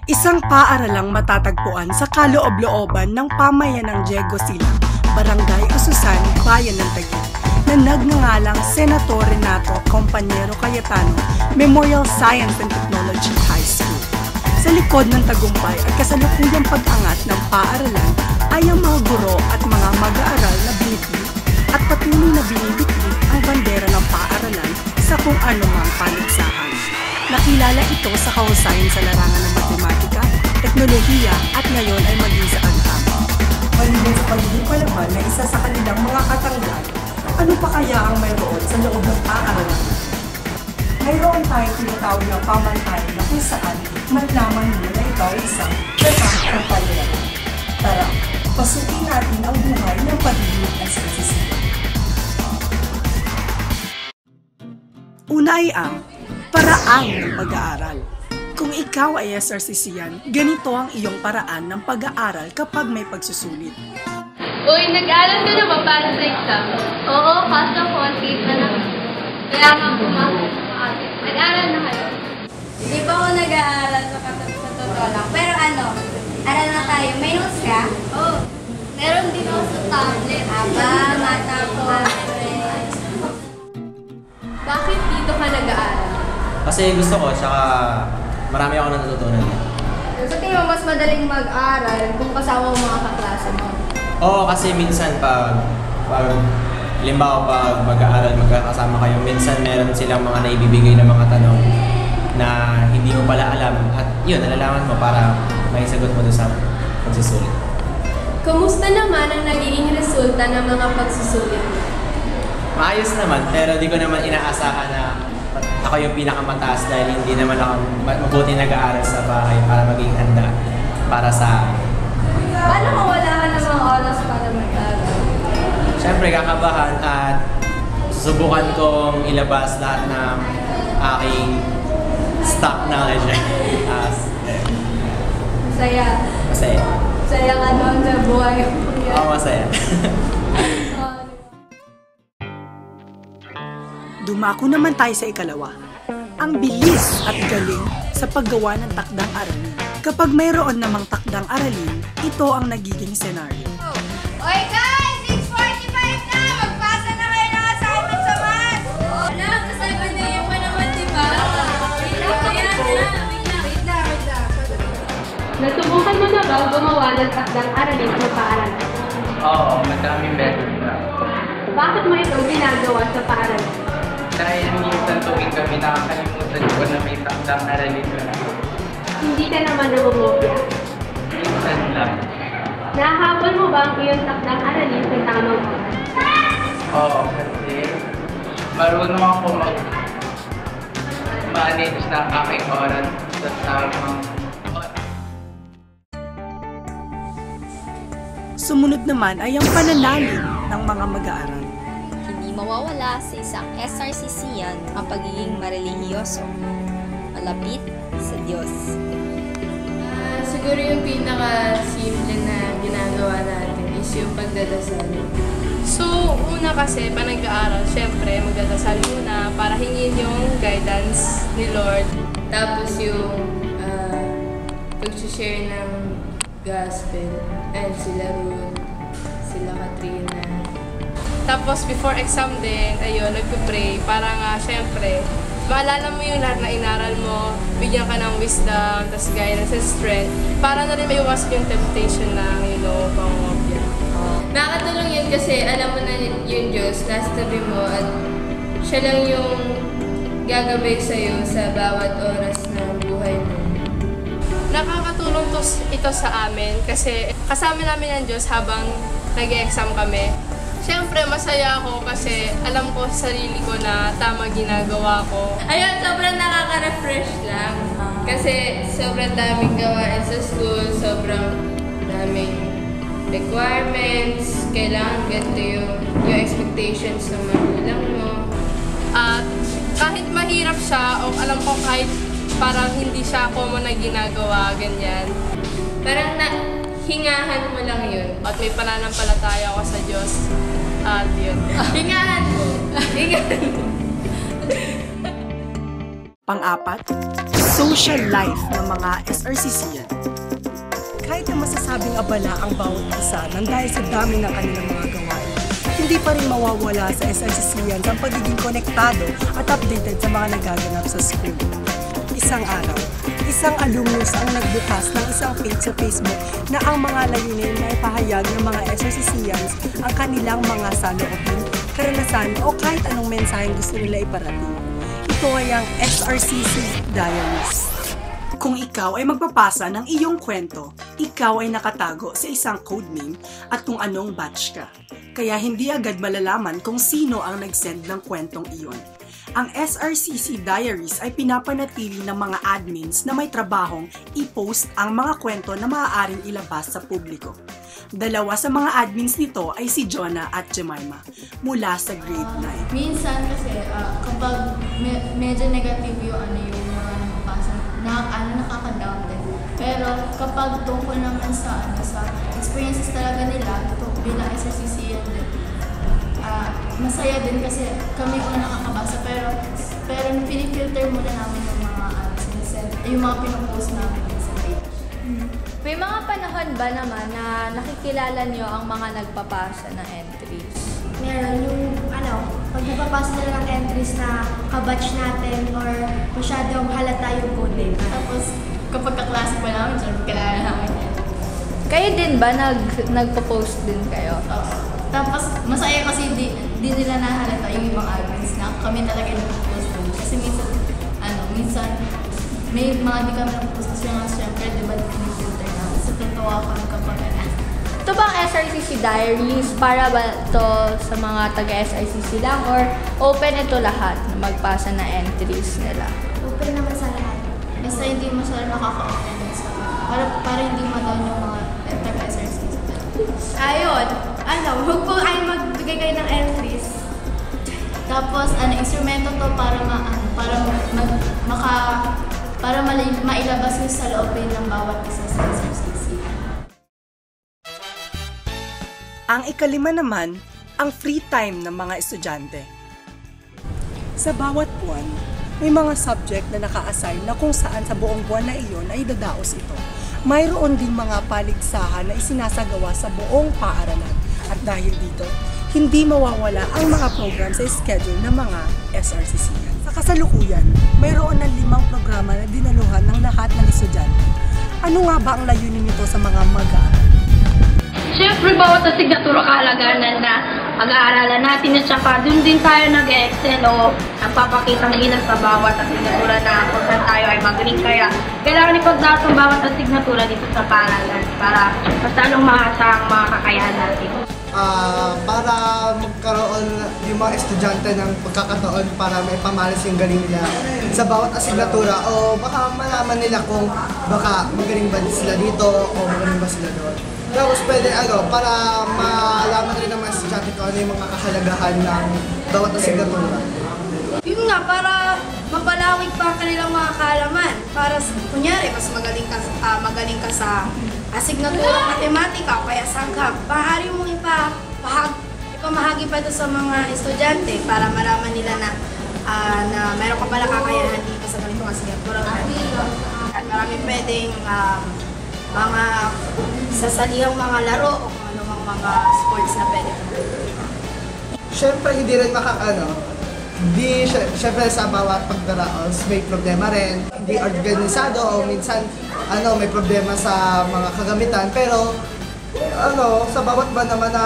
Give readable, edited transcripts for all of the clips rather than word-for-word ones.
Isang paaralang matatagpuan sa kaloob-looban ng pamayanang Diego Silang, Barangay Ususan, Bayan ng Taguig, na nagngangalang Senator Renato Compañero Cayetano Memorial Science and Technology High School. Sa likod ng tagumpay at kasalukuyang pag-angat ng paaralan ay ang mga guro at mga mag-aaral na binitbit at patuloy na binibitbit ang bandera ng paaralan sa kung anumang paligsahan. Nakilala ito sa kahusayan sa larangan ng matematika, teknolohiya at ngayon ay maging sa agtama. Maliban sa pagiging palaban na isa sa kanilang mga katanggal, ano pa kaya ang mayroon sa loob ng paaralan? Mayroon tayong tinatawag na pamantayan na kung saan matlaman mo na ikaw isang ng palayaran. Tara, pasukin natin ang buhay ng pagiging SRCC. Una ay ang paraan ng pag-aaral. Kung ikaw ay SRCC-yan, ganito ang iyong paraan ng pag-aaral kapag may pagsusulit. Uy, nag-aaral ka na ba para sa exam? Oo, kaso konti na lang. Kaya nga pumasok. Nag-aaral na kayo? Hindi pa ako nag-aaral sa totoo lang. Pero aral na tayo. May notes ka? Oo. Meron din ako sa tablet. Aba, mata ko. Bakit dito ka nag-aaral? Kasi gusto ko, tsaka marami ako natutunan. Sa tingin mo, mas madaling mag-aral kung kasama mo mga kaklase mo? Oo, kasi minsan halimbawa pag mag-aaral, magkakasama kayo, minsan meron silang mga naibibigay na mga tanong na hindi mo pala alam at yun, nalalaman mo para may sagot mo doon sa pagsusulit. Kumusta naman ang nagiging resulta ng mga pagsusulit? Maayos naman, pero di ko naman inaasahan na ako yung pinakamataas dahil hindi naman ako mabuti nag-aaral sa bahay para maging handa para sa... Paano kung wala ka namang oras para mag-aaral? Siyempre, kakabahan at susubukan kong ilabas lahat ng aking stock knowledge. Masaya. Masaya. Masaya ka doon sa buhay mo. Oo, masaya. Dumako naman tayo sa ikalawa. Ang bilis at galing sa paggawa ng takdang aralin. Kapag mayroon namang takdang aralin, ito ang nagiging senaryo. Oy guys! 6:45 na! Magpasa na kayo ng assignment sa math! Wala, assignment na yung naman, di ba? Wait lang. Nasubukan mo na ba gumawa ng takdang aralin sa paaralan? Oo, madaming beses na. Bakit mo ito ginagawa sa paaralan? Dahil minsan tuwing kami nakakalimutan ko na may takdang aralin na. Hindi ka naman namumopya. Minsan lang. Nahabol mo ba ang iyong takdang aralin sa tamang oras? Oo, kasi marunong ako manage ng aking oras sa tamang oras. Sumunod naman ay ang pananalin ng mga mag-aaral. Hindi mawawala sa isang SRCC-yan ang pagiging marelihiyoso, malapit sa Diyos. Siguro yung pinaka-simple na ginagawa natin is yung pagdadasal. So, una kasi, pa nag-aaral, syempre, magdadasal muna para hingin yung guidance ni Lord. Tapos yung pag-share ng gospel. And sila Ruth, sila Katrina. Tapos, before exam din, ayun, nagpipray para nga, syempre, maalala mo yung lahat na inaral mo, bigyan ka ng wisdom, tas guidance and strength, para na rin maiwas yung temptation na, pangopya. Nakakatulong yun kasi alam mo na yung Diyos, nasa tabi mo, at siya lang yung gagabay sa'yo sa bawat oras ng buhay mo. Nakakatulong ito sa amin kasi kasama namin ang Diyos habang nag-exam kami. Siyempre, masaya ako kasi alam ko sa sarili ko na tama ginagawa ko. Ayun, sobrang nakaka-refresh lang. Kasi sobrang daming gawain sa school, sobrang daming requirements, kailangan ganito yung expectations ng magulang mo. At kahit mahirap siya, o alam ko kahit parang hindi siya common na ginagawa, ganyan. Parang hingahan mo lang yun. At may pananampalataya ako sa Diyos. At yun. Hingahan mo. Hingahan mo. Pang-apat, social life ng mga SRCCian. Kahit na masasabing abala ang bawat isa nang dahil sa dami ng kanilang mga gawain, hindi pa rin mawawala sa SRCCian ang pagiging konektado at updated sa mga nagaganap sa school. Isang araw, isang alumnus ang nagbukas ng isang page sa Facebook na ang mga layunin na ipahayag ng mga SRCCians ang kanilang mga saloobin, karanasan o kahit anong mensaheng gusto nila iparating. Ito ay ang SRCC Diaries. Kung ikaw ay magpapasa ng iyong kwento, ikaw ay nakatago sa isang codename at kung anong batch ka. Kaya hindi agad malalaman kung sino ang nag-send ng kwentong iyon. Ang SRCC Diaries ay pinapanatili ng mga admins na may trabahong i-post ang mga kwento na maaaring ilabas sa publiko. Dalawa sa mga admins nito ay si Jonah at Jemima mula sa grade 9. Minsan kasi kapag medyo negative yung yung mga nababasa, nakaka-down din. Pero kapag tungkol naman sa experiences talaga nila, bilang SRCC yan din, masaya din kasi kami yung nakakabasa pero pinifilter muna namin yung mga yung mga pinopost namin sa page. May mga panahon ba naman na nakikilala nyo ang mga nagpapasa ng entries? Meron yung pag nagpapasa nila ng entries na kabatch natin or masyadong halata yung code. Tapos kapag kaklase pa namin, kilala namin yan. Kayo din ba nagpo-post din kayo? Tapos masaya kasi di nila nahalata yung ibang admins na kami talaga yung nagpo-post namin. Kasi minsan may mga di kami nagpo-post kasi nga siyempre di ba filter namin. So tatawa kami kapag Ito bang SRCC Diaries? Para ba ito sa mga taga-SRCC lang or open ito lahat na magpasa na entries nila? Open naman sa lahat. basta hindi masyadong nakaka-offend sa para hindi ma-down yung mga taga-SRCC. Ayun, huwag po ay magbigay kayo ng entries. Tapos, instrumento to para mailabas yung sa loobin ng bawat isa sa SRCC. Ang ikalima naman, ang free time ng mga estudyante. Sa bawat buwan, may mga subject na naka-assign na kung saan sa buong buwan na iyon ay dadaos ito. Mayroon ding mga paligsahan na isinasagawa sa buong paaralan. At dahil dito, hindi mawawala ang mga program sa schedule ng mga SRCC. Sa kasalukuyan, mayroon ng 5 programa na dinaluhan ng lahat ng estudyante. Ano nga ba ang layunin nito sa mga mag-aaral? Siyempre, bawat asignatura kahalagahan na pag-aaralan natin at saka dun din tayo nag-excel o nagpapakitang ilan sa bawat asignatura na kung saan tayo ay magaling. Kaya kailangan ipagdaos ang bawat asignatura dito sa paaralan para mas lalong maasa ang mga kakayahan natin. Para magkaroon yung mga estudyante ng pagkakataon para may pamalas yung galing nila sa bawat asignatura o baka malaman nila kung baka magaling ba sila dito o magaling ba sila doon. Tapos pwede para malaman rin ng mga estudyante kung ano yung mga kahalagahan ng bawat asignatura. Yun nga, para mapalawig pa ang kanilang mga kaalaman. Para, kunyari, mas magaling ka sa asignatura matematika o kaya sangkap. Maaari mong ipamahagi pa doon sa mga estudyante para malaman nila na mayroon ka pala kakayahan dito sa ganitong asignatura. At marami pwedeng mga sasalihang mga laro o kung anumang mga sports na pwede ka. Siyempre, hindi rin siyempre sa bawat pagdaraos may problema rin. Hindi organisado o minsan may problema sa mga kagamitan. Pero sa bawat ba naman na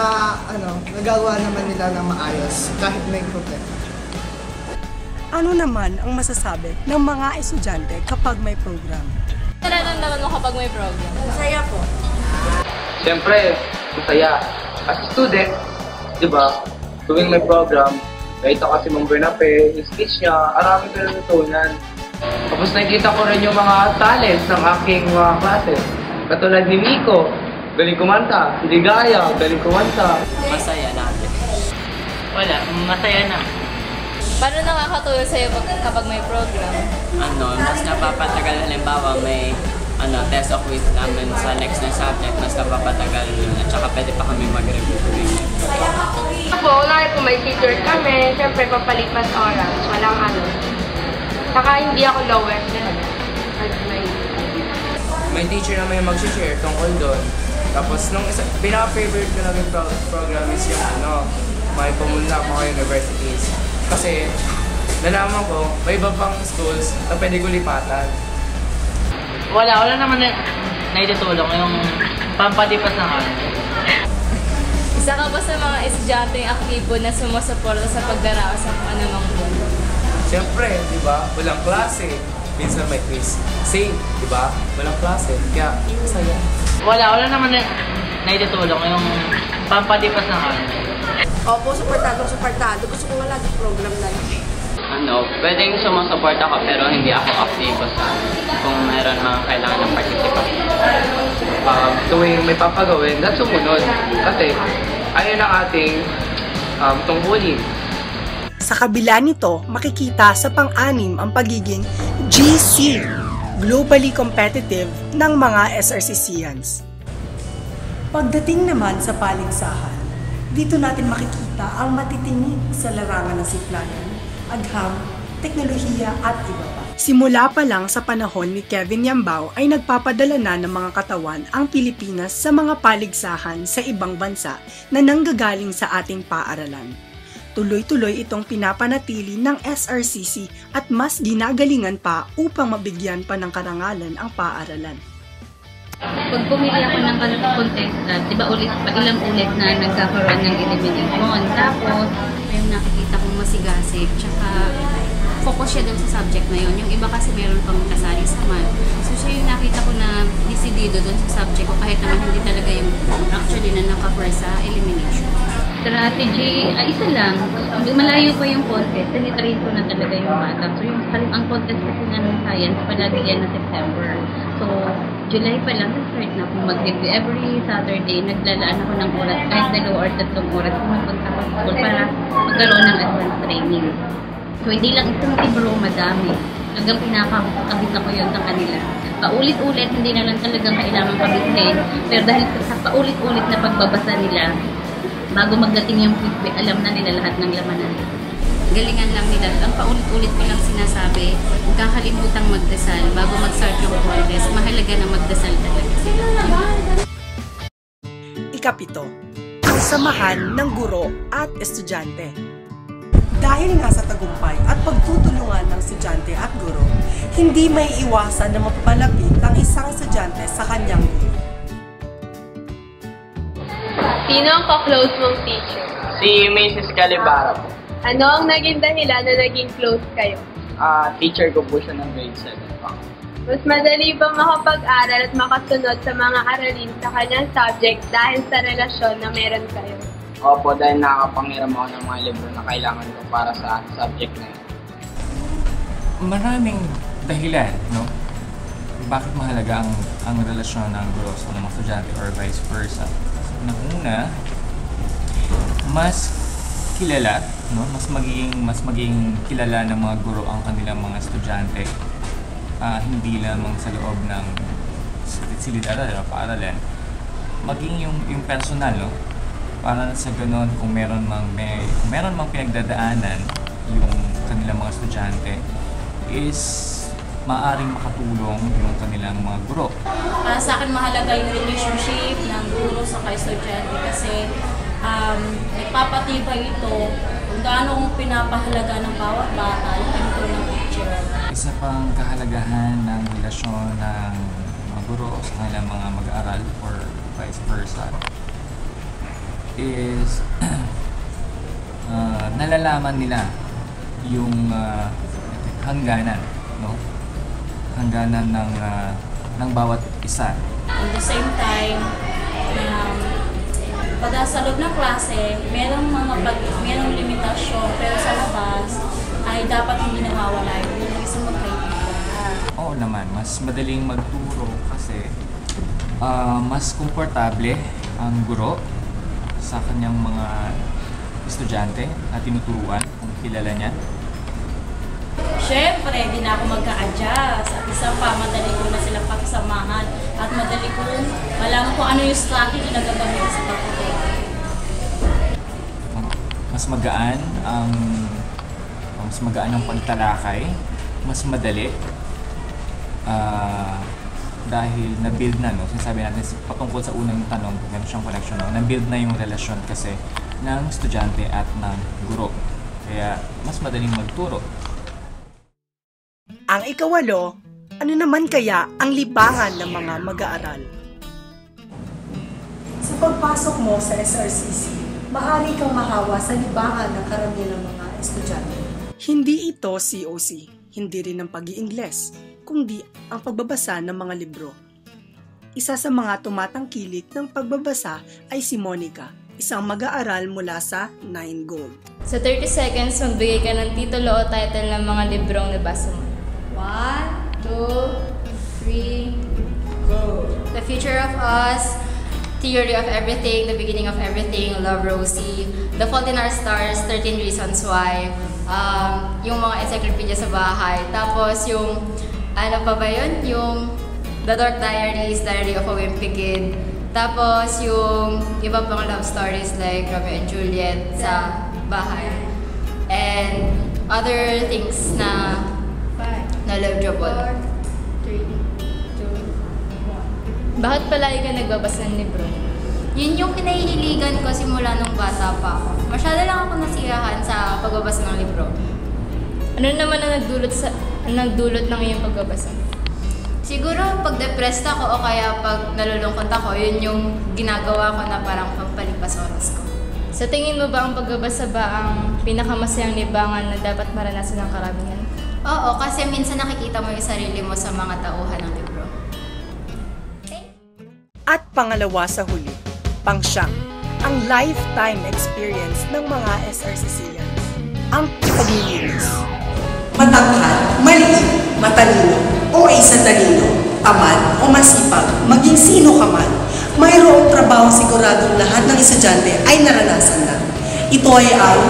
nagawa naman nila ng maayos kahit may problema. Ano naman ang masasabi ng mga estudyante kapag may program? Nararamdaman mo kapag may program? Masaya po. Siyempre, masaya. As a student, di ba, tuwing may program, nakita kasi Ma'am Bernape, yung speech niya, arami ko natutunan. Tapos nakikita ko rin yung mga talents ng aking mga classes. Katulad ni Miko, galing kumanta. Si Ligaya, galing kumanta. Masaya natin. Wala, masaya na. Paano nakakatulong sa'yo kapag may program? Mas napapatagal, halimbawa may test of quiz namin sa next na subject, mas napapatagal yun. At saka pwede pa kami mag-review. Po, unahin po may teacher kami, siyempre papalipas oras, walang Saka hindi ako lowest. May teacher na may mag-share tungkol doon. Tapos, pinaka-favorite ko na yung program is yung may pumunta ako sa universities. Kasi, nalaman ko, may iba pang schools na pwede ko lipatan. Wala naman na itutulong yung pampalipas ng ano. Isa ka ba sa mga estudyanteng aktibo na sumusuporta sa pagdaraos sa kung anumang buwan? Siyempre, di ba? Walang klase. Minsan may quiz. Same, di ba? Walang klase. Kaya, masaya. Wala naman na itutulong yung pampalipas ng ano. Opo, suportado. Gusto ko nga lagi program na lang. Pwedeng sumusupport ako pero hindi ako aktibo sa kung meron mga kailangan ng participant. Tuwing may papagawin, that's sumunod. Kasi, ayun ang ating tungkulin. Sa kabila nito, makikita sa pang-anim ang pagiging GC, globally competitive ng mga SRCCians. Pagdating naman sa paligsahan, dito natin makikita ang matitinig sa larangan ng siplayan, agham, teknolohiya at iba pa. Simula pa lang sa panahon ni Kevin Yambao ay nagpapadala na ng mga katawan ang Pilipinas sa mga paligsahan sa ibang bansa na nanggagaling sa ating paaralan. Tuloy-tuloy itong pinapanatili ng SRCC at mas ginagalingan pa upang mabigyan pa ng karangalan ang paaralan. Pag pumili ako ng contestant, di ba ilang ulit na nagkakaroon ng elimination. Tapos, may nakikita kong masigasig, tsaka focus siya dun sa subject na yun. Yung iba kasi meron pang kasali sa math. So, siya yung nakita ko na desidido dun sa subject ko kahit naman hindi talaga yung actually na naka-for sa elimination. Strategy, isa lang. Malayo pa yung contest. Tinitrain ko na talaga yung bata. So, ang contest kasi nga ng science, palagi yan na September. So, July pa lang, start na akong mag-review. Every Saturday, naglalaan ako ng oras, kahit 2 or 3 oras, pumupunta ako sa school para magkaroon ng advanced training. So, hindi lang isang libro, madami. Hanggang pinapakabit ako yun sa kanila. Paulit-ulit, hindi na lang talagang kailangan kabitin. Pero dahil sa paulit-ulit na pagbabasa nila, bago magdating yung quiz, alam na nila lahat ng lamanan. Galingan lang nila. Ang paulit-ulit ko lang sinasabi, huwag kang kalimutang magdasal. Bago mag-start yung contest, mahalaga na magdasal talaga sila. Ikapito, ang samahan ng guro at estudyante. Dahil nga sa tagumpay at pagtutulungan ng estudyante at guro, hindi may iwasan na mapalapit ang isang estudyante sa kanyang guro. Sino ang ka-close mong teacher? Si Mrs. Calibara po. Ano ang naging dahilan na naging close kayo? Teacher ko po siya ng grade 7. Mas madali ba makapag-aral at makasunod sa mga aralin sa kanyang subject dahil sa relasyon na meron kayo? Opo, dahil nakakapanghiram ako ng mga libro na kailangan ko para sa subject na yun. Maraming dahilan, no? Bakit mahalaga ang relasyon ng guro sa mga estudyante or vice versa? Una, mas kilala, no? Mas magiging kilala ng mga guro ang kanilang mga estudyante. Hindi lamang sa loob ng silid-aralan o paaralan. Maging yung personal, no? Para sa ganon, kung meron mang pinagdadaanan yung kanilang mga estudyante, is maaring makatulong yung kanilang mga guro. Para sa akin, mahalaga yung relationship ng guro sa estudyante kasi nagpapatibay ito kung gaano kung pinapahalaga ng bawat bata yung pinuturo ng teacher. Isa pang kahalagahan ng relasyon ng mga guro sa kanilang mga mag-aaral or vice versa is nalalaman nila yung hangganan, no? Hangganan ng bawat isa. At the same time, pag sa loob ng klase, merong limitasyon, pero sa labas ay dapat hindi nawawala yung isang magkaibigan. Oo naman, mas madaling magturo kasi mas komportable ang guro sa kanyang mga estudyante at tinuturuan kung kilala niya. Siyempre, di na ako magka-adjust at isang pa, madali ko na silang pakisamahan at madali ko malaman kung ano yung strategy na gagamitin sa pagtuturo. Mas magaan ang pagtalakay, mas madali dahil na-build na, no? Sinasabi natin patungkol sa unang tanong, meron siyang connection, no? Na-build na yung relasyon kasi ng estudyante at ng guro. Kaya mas madaling magturo. Ang ikawalo, ano naman kaya ang libangan ng mga mag-aaral? Sa pagpasok mo sa SRCC, maaari kang mahawa sa libangan ng karamihan ng mga estudyante. Hindi ito COC, hindi rin ang pag-iingles, kundi ang pagbabasa ng mga libro. Isa sa mga tumatangkilik ng pagbabasa ay si Monica, isang mag-aaral mula sa 9 Gold. Sa 30 seconds, magbigay ka ng titulo o title ng mga librong nabasa mo. 1, 2, 3, go! The Future of Us, Theory of Everything, The Beginning of Everything, Love Rosie, The Fault in Our Stars, 13 Reasons Why, yung mga encyclopedia sa bahay. Tapos yung, ano pa ba yun? Yung The Dark Diaries, Diary of a Wimpy Kid. Tapos yung iba pang love stories like Romeo and Juliet sa bahay. And other things na knowledgeable. 3, 2, 1. Bakit palagi ka nagbabasa ng libro? Yun yung kinahihiligan ko simula nung bata pa ako. Masyado lang ako nasirahan sa pagbabasa ng libro. Ano naman ang nagdulot ng iyong pagbabasa? Siguro pag depressed ako o kaya pag nalulungkot ako, yun yung ginagawa ko na parang pampalipas oras ko. Sa tingin mo ba ang pagbabasa ba ang pinakamasayang libangan na dapat maranasan ng karamihan? Oo, kasi minsan nakikita mo yung sarili mo sa mga tauhan ng libro. Okay. At pangalawa sa huli, pangsyam, ang lifetime experience ng mga SRCCians, ang paglilinis. Matangkad, maliit, matalino, o isa talino, tamad o masipag, maging sino ka man, mayroong trabaho siguradong lahat ng estudyante ay naranasan na. Ito ay ang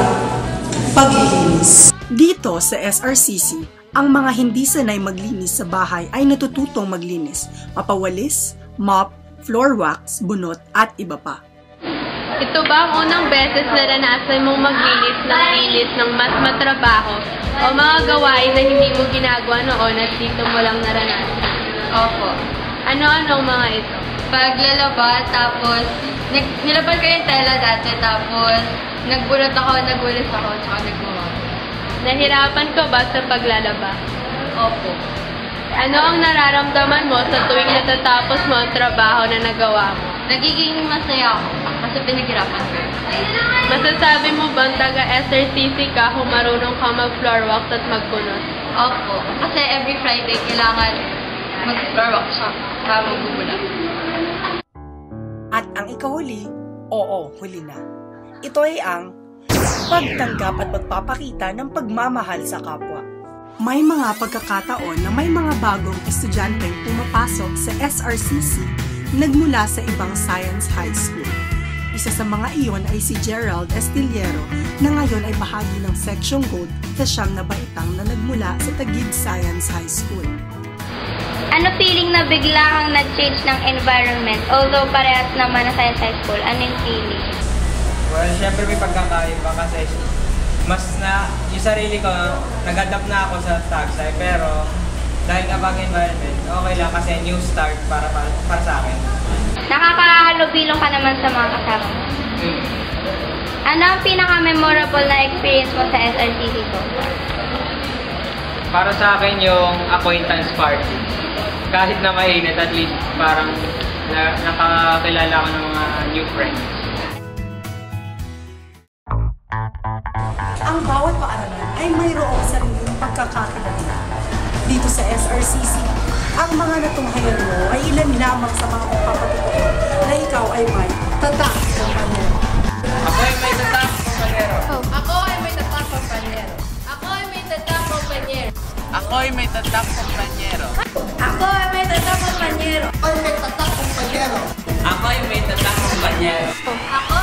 paglilinis. Dito sa SRCC, ang mga hindi sanay maglinis sa bahay ay natututong maglinis, mapawalis, mop, floor wax, bunot at iba pa. Ito ba ang unang beses naranasan mong maglinis ng mas matrabaho o mga gawain na hindi mo ginagawa noon at dito mo lang naranasan? Opo. Ano-anong mga ito? Paglalaba, tapos nilabad ko yung tela dati, tapos nagbulot ako, nagwalis ako, tsaka nagmumap. Nahirapan ka ba sa paglalaba? Opo. Ano ang nararamdaman mo sa tuwing natatapos mo ang trabaho na nagawa mo? Nagiging masaya ako kasi pinaghirapan ko. Masasabi mo bang taga-SRCC ka kung marunong ka mag-floor wax at magkunot? Opo. Kasi every Friday kailangan mag-floor wax siya para magbubulat. At ang ikahuli, oo, huli na. Ito ay ang pagtanggap at pagpapakita ng pagmamahal sa kapwa. May mga pagkakataon na may mga bagong estudyanteng pumapasok sa SRCC nagmula sa ibang science high school. Isa sa mga iyon ay si Gerald Estillero na ngayon ay bahagi ng Section Gold sa siyam na baitang na nagmula sa Taguig Science High School. Ano feeling na bigla kang nag-change ng environment? Although parehas naman na Science High School, ano yung feeling? Well, syempre may pagkakaiba kasi mas na, yung sarili ko, nag-adapt na ako sa Tagsay, pero dahil nga bagong environment, okay lang kasi new start para sa akin. Nakakahalubilo ka naman sa mga kasama mo. Ano ang pinaka-memorable na experience mo sa SRCC so far? Para sa akin yung acquaintance party. Kahit na mainit, at least parang nakakilala ko ng mga new friends. Ang bawat paaralan ay mayroong sariling pagkakakilala. Dito sa SRCC, ang mga natunghayan mo ay ilan lamang sa mga pagpapatutunan na ikaw ay may tatak kompanyero. Ako ay may tatak kompanyero. Ako ay may tatak kompanyero. Ako ay may tatak kompanyero. Ako ay may tatak kompanyero. Ako ay may tatak kompanyero. Ay, may tatak kompanyero. Ako ay may tatak kompanyero. Ako